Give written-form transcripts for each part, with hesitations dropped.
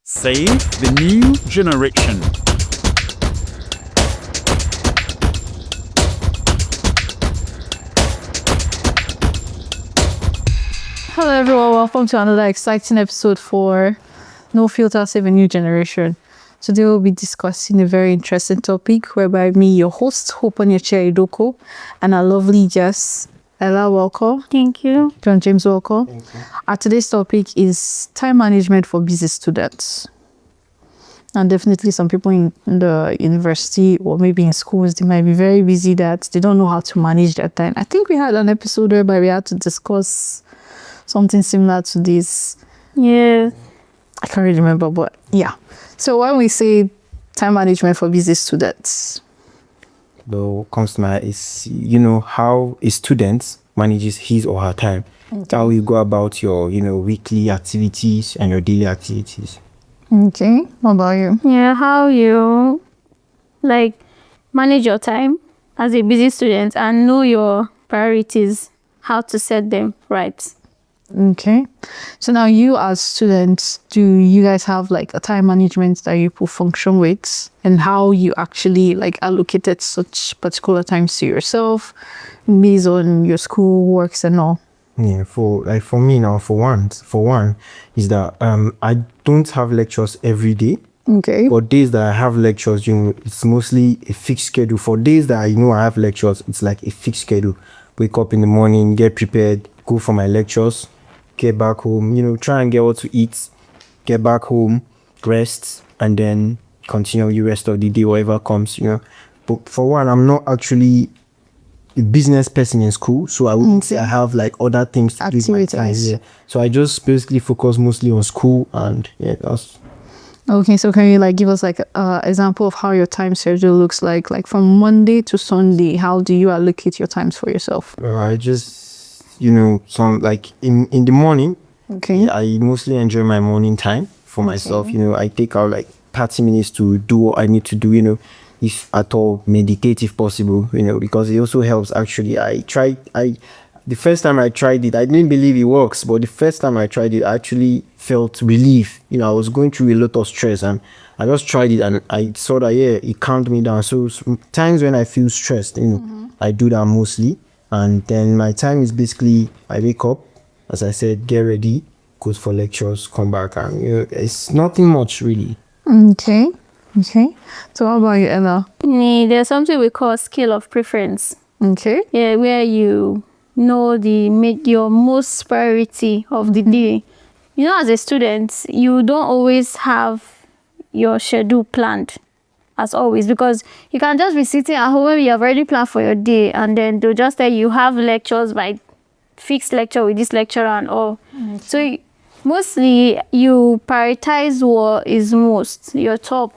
Save the new generation. Hello everyone, welcome to another exciting episode for No Filter Save a New Generation. Today we'll be discussing a very interesting topic whereby me, your host, Hope Onyeche Idoko, and our lovely guest, Ella, welcome. Thank you. John James, welcome. Thank you. Our today's topic is time management for busy students. And definitely some people in the university or maybe in schools, they might be very busy that they don't know how to manage their time. I think we had an episode whereby we had to discuss something similar to this. Yeah. I can't really remember, but yeah. So when we say time management for busy students, Though comes to my is how a student manages his or her time. How you go about your weekly activities and your daily activities. okay, what about you? Yeah, how you manage your time as a busy student and know your priorities, how to set them right. Okay, so now you as students, do you guys have like a time management that you put function with, and how you actually like allocated such particular times to yourself based on your school works and all? Yeah, for me now, for one is that I don't have lectures every day. Okay. But days that I have lectures, it's mostly a fixed schedule. For days that I know I have lectures, it's like a fixed schedule. Wake up in the morning, get prepared, go for my lectures, get back home, try and get what to eat, get back home, rest, and then continue the rest of the day, whatever comes, But for one, I'm not actually a business person in school, so I wouldn't say I have like other things to do with my time. Activities. Yeah. So I just basically focus mostly on school, and yeah, that's Okay, so can you like give us like an example of how your time schedule looks like from Monday to Sunday? How do you allocate your times for yourself? I just some like in the morning. Okay. I mostly enjoy my morning time for myself. I take out like 30 minutes to do what I need to do, if at all, meditate if possible, because it also helps actually. The first time I tried it, I didn't believe it works, but the first time I tried it, I actually felt relief. I was going through a lot of stress, and I just tried it and I saw that, it calmed me down. So times when I feel stressed, I do that mostly. And then my time is basically, I wake up, as I said, get ready, go for lectures, come back, and it's nothing much really. Okay. So how about you, Ella? There's something we call scale of preference. Okay. Yeah, where you know your most priority of the day. As a student, you don't always have your schedule planned as always, because you can just be sitting at home when you have already planned for your day, and then they'll just tell you have lectures by fixed lecture with this lecturer and all. So mostly you prioritize what is most your top.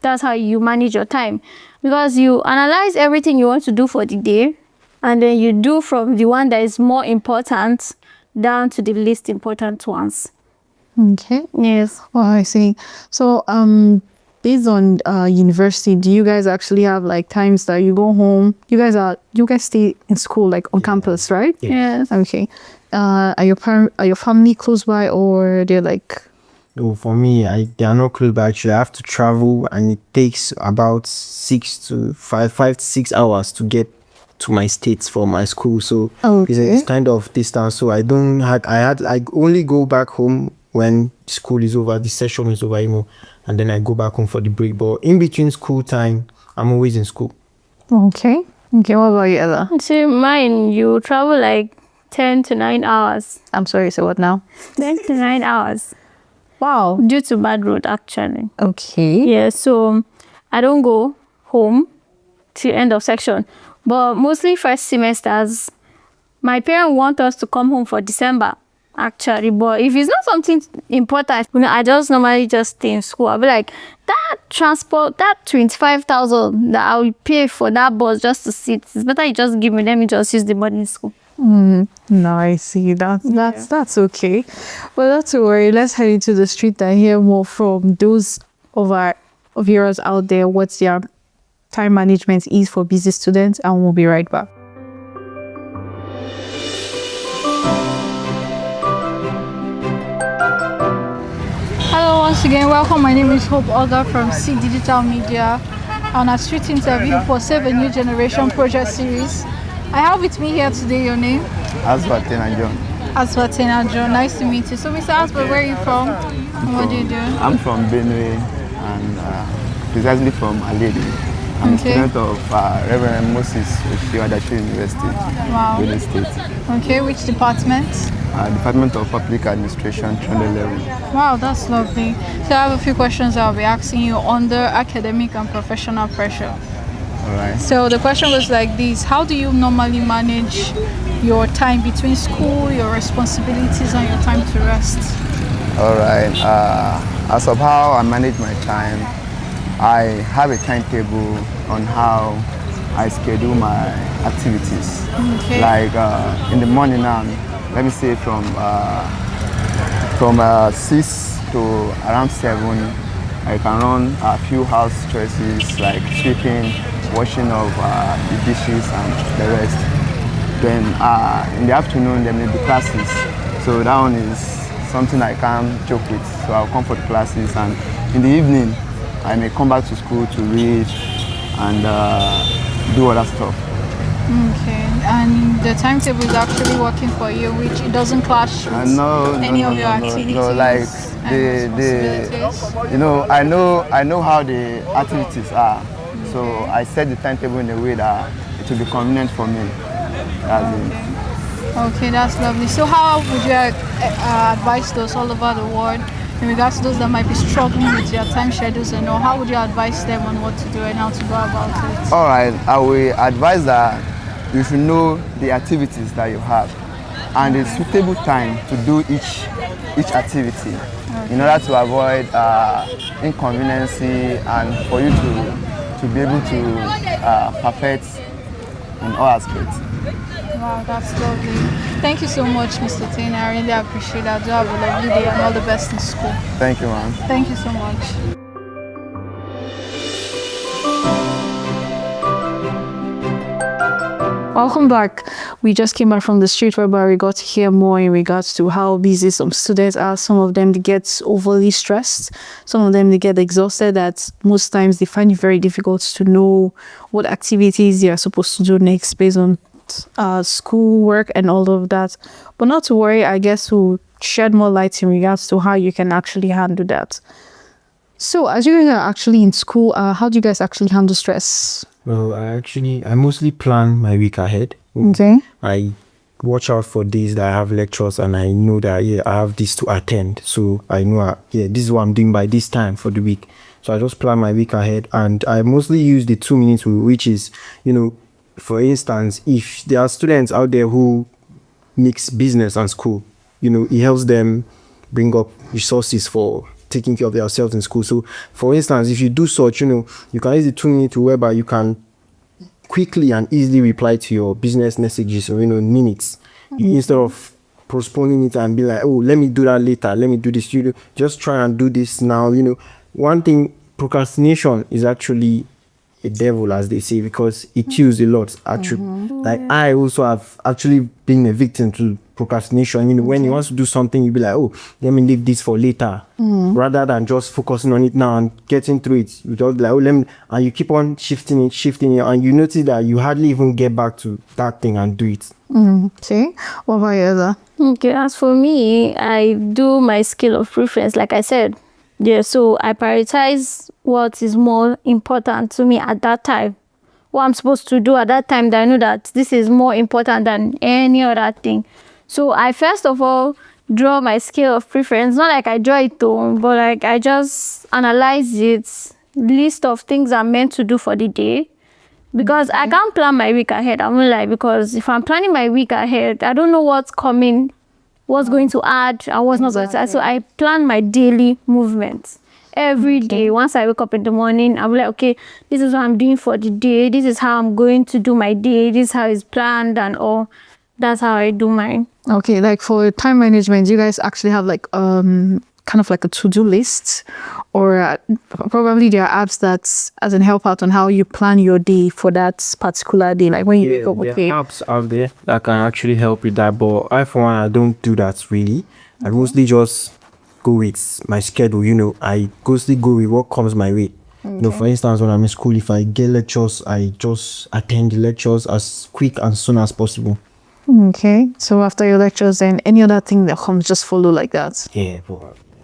That's how you manage your time, because you analyze everything you want to do for the day, and then you do from the one that is more important down to the least important ones. Okay. Yes. Well, I see. So based on university, do you guys actually have like times that you go home? You guys stay in school like on campus, right? Yes. Okay. Are your family close by, or they're like? No, for me, they are not close by. Actually, I have to travel, and it takes about 5 to 6 hours to get to my states from my school. So it's kind of distance. So I only go back home when school is over, the session is over, and then I go back home for the break. But in between school time, I'm always in school. Okay. What about you, Ella? So mine, you travel like 10 to 9 hours. I'm sorry. So what now? 10 to 9 hours. Wow. Due to bad road, actually. Okay. Yeah, so I don't go home till end of section. But mostly first semesters, my parents want us to come home for December, actually. But if it's not something important, I just normally just stay in school. I'll be like, that transport, that 25,000 that I will pay for that bus just to sit, it's better you just give me, let me just use the money in school. No, I see. That's okay. But not to worry. Let's head into the street and hear more from those of our viewers out there. What's their time management is for busy students, and we'll be right back. Once again, welcome. My name is Hope Olga from C Digital Media on a street interview for Save a New Generation project series. I have with me here today your name? Aswatena John. Aswatena John. Nice to meet you. So, Mr. Aswat, where are you from? And what do you do? I'm from Benue and precisely from Aledi. I'm a student of Reverend Moses Oshiwadashi University, Benue State. Okay, which department? Department of Public Administration, Trondheim level. Wow, that's lovely. So I have a few questions I'll be asking you under academic and professional pressure. All right. So the question was like this: how do you normally manage your time between school, your responsibilities, and your time to rest? All right. As of how I manage my time, I have a timetable on how I schedule my activities. Okay. Like in the morning now, let me say from 6 to around 7, I can run a few house choices like sweeping, washing of the dishes and the rest. Then in the afternoon there may be classes, so that one is something I can't joke with, so I'll come for the classes, and in the evening I may come back to school to read and do other stuff. Okay, and the timetable is actually working for you, which it doesn't clash with any of your activities. No, like you know, I know how the activities are, so I set the timetable in a way that it will be convenient for me. That's it. Okay, that's lovely. So how would you advise those all over the world in regards to those that might be struggling with their time schedules and all? How would you advise them on what to do and how to go about it? All right, I will advise that you should know the activities that you have and the suitable time to do each activity in order to avoid inconveniency and for you to be able to perfect in all aspects. Wow, that's lovely. Thank you so much, Mr. Tain. I really appreciate that. Do have a lovely day and all the best in school. Thank you, ma'am. Thank you so much. Welcome back. We just came back from the street whereby we got to hear more in regards to how busy some students are. Some of them get overly stressed. Some of them they get exhausted. That most times they find it very difficult to know what activities they are supposed to do next based on school work and all of that. But not to worry, I guess we'll shed more light in regards to how you can actually handle that. So as you guys are actually in school, how do you guys actually handle stress? Well, I mostly plan my week ahead. Okay. I watch out for days that I have lectures and I know that I have this to attend. So I know this is what I'm doing by this time for the week. So I just plan my week ahead, and I mostly use the 2-minute rule, which is, for instance, if there are students out there who mix business and school, it helps them bring up resources for taking care of themselves in school. So, for instance, if you do such, you can use the 2-minute rule whereby you can quickly and easily reply to your business messages or, minutes, instead of postponing it and be like, oh, let me do that later, let me do this. Just try and do this now. One thing, procrastination is actually a devil, as they say, because it kills a lot, actually. Like, I also have actually been a victim to procrastination. When you want to do something, you'll be like, oh, let me leave this for later, rather than just focusing on it now and getting through it. You just be like, oh, and you keep on shifting it, and you notice that you hardly even get back to that thing and do it. Okay. What about you, Ella? Okay, as for me, I do my scale of preference, like I said. Yeah, so I prioritize what is more important to me at that time. What I'm supposed to do at that time, that I know that this is more important than any other thing. So I first of all draw my scale of preference. Not like I draw it though, but like I just analyze it, list of things I'm meant to do for the day. Because I can't plan my week ahead. I'm not like, because if I'm planning my week ahead, I don't know what's coming, what's going to add and what's not going to add. So I plan my daily movements every day. Once I wake up in the morning, I'm like, okay, this is what I'm doing for the day. This is how I'm going to do my day. This is how it's planned and all. That's how I do mine. Okay, like for time management, you guys actually have like kind of like a to-do list, or probably there are apps that as an help out on how you plan your day for that particular day. Like when you wake up, okay. There are apps out there that can actually help with that, but I for one, I don't do that really. I mostly just go with my schedule. I still go with what comes my way. For instance, when I'm in school, if I get lectures, I just attend the lectures as quick and soon as possible. Okay. So after your lectures, then any other thing that comes, just follow like that. Yeah.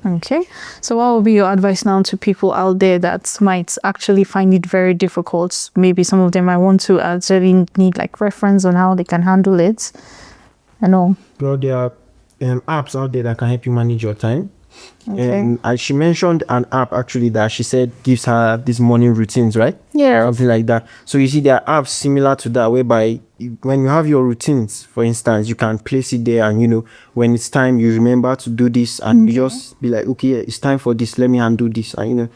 Okay. So what would be your advice now to people out there that might actually find it very difficult? Maybe some of them might want to actually need like reference on how they can handle it. I know. Well, there are apps out there that can help you manage your time. Okay. And she mentioned an app actually that she said gives her these morning routines, right? Yeah. Something like that. So you see, there are apps similar to that whereby when you have your routines, for instance, you can place it there, and when it's time, you remember to do this, and you just be like, okay, it's time for this. Let me undo this. And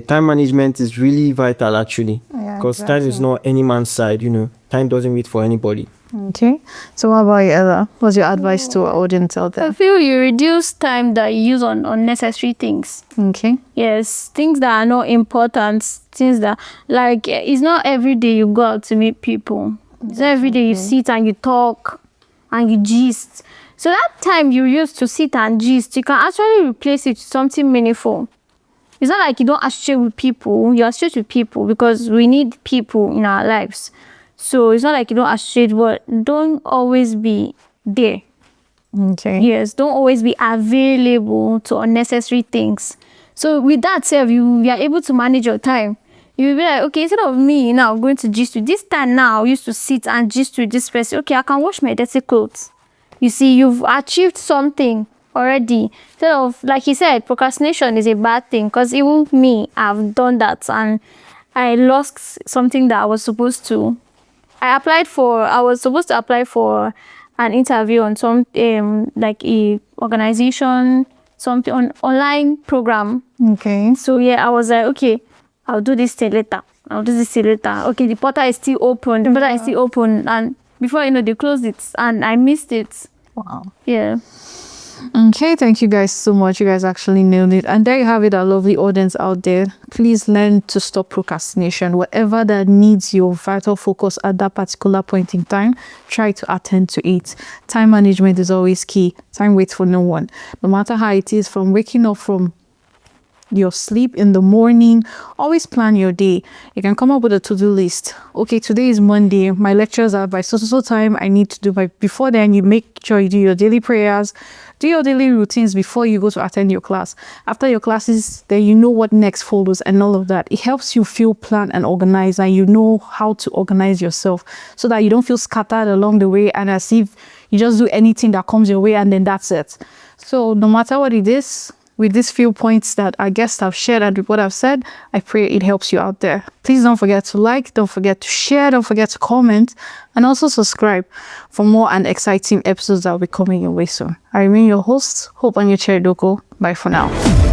time management is really vital actually, because time is not any man's side. Time doesn't wait for anybody. Okay. So what about you, Ella? What's your advice to our audience out I there? feel you reduce time that you use on unnecessary things. Okay. Yes, things that are not important, things that, like, it's not every day you go out to meet people. It's not every day you sit and you talk and you gist. So that time you used to sit and gist, you can actually replace it with something meaningful. It's not like you don't associate with people, you associate with people because we need people in our lives. So it's not like you don't associate, but don't always be there. Okay. Yes, don't always be available to unnecessary things. So with that said, you are able to manage your time. You'll be like, okay, instead of me now going to gist with this time now, I used to sit and gist with this person. Okay, I can wash my dirty clothes. You see, you've achieved something already. Instead of, like he said, procrastination is a bad thing because even me, I've done that and I lost something that I was supposed to. I was supposed to apply for an interview on some like a organization, something on online program. Okay. So yeah, I was like, okay, I'll do this till later. Okay, the portal is still open. And before they closed it and I missed it. Wow. Yeah. Okay, thank you guys so much. You guys actually nailed it. And there you have it, our lovely audience out there. Please learn to stop procrastination. Whatever that needs your vital focus at that particular point in time, try to attend to it. Time management is always key. Time waits for no one. No matter how it is, from waking up from your sleep in the morning, always plan your day. You can come up with a to-do list. Okay, today is Monday. My lectures are by so time. I need to do before then. You make sure you do your daily prayers, do your daily routines before you go to attend your class. After your classes, then you know what next follows and all of that. It helps you feel planned and organized, and you know how to organize yourself so that you don't feel scattered along the way and as if you just do anything that comes your way and then that's it. So no matter what it is, with these few points that our guests have shared and with what I've said, I pray it helps you out there. Please don't forget to like, don't forget to share, don't forget to comment, and also subscribe for more and exciting episodes that will be coming your way soon. I remain your host, Hope Onyecheredoko. Bye for now.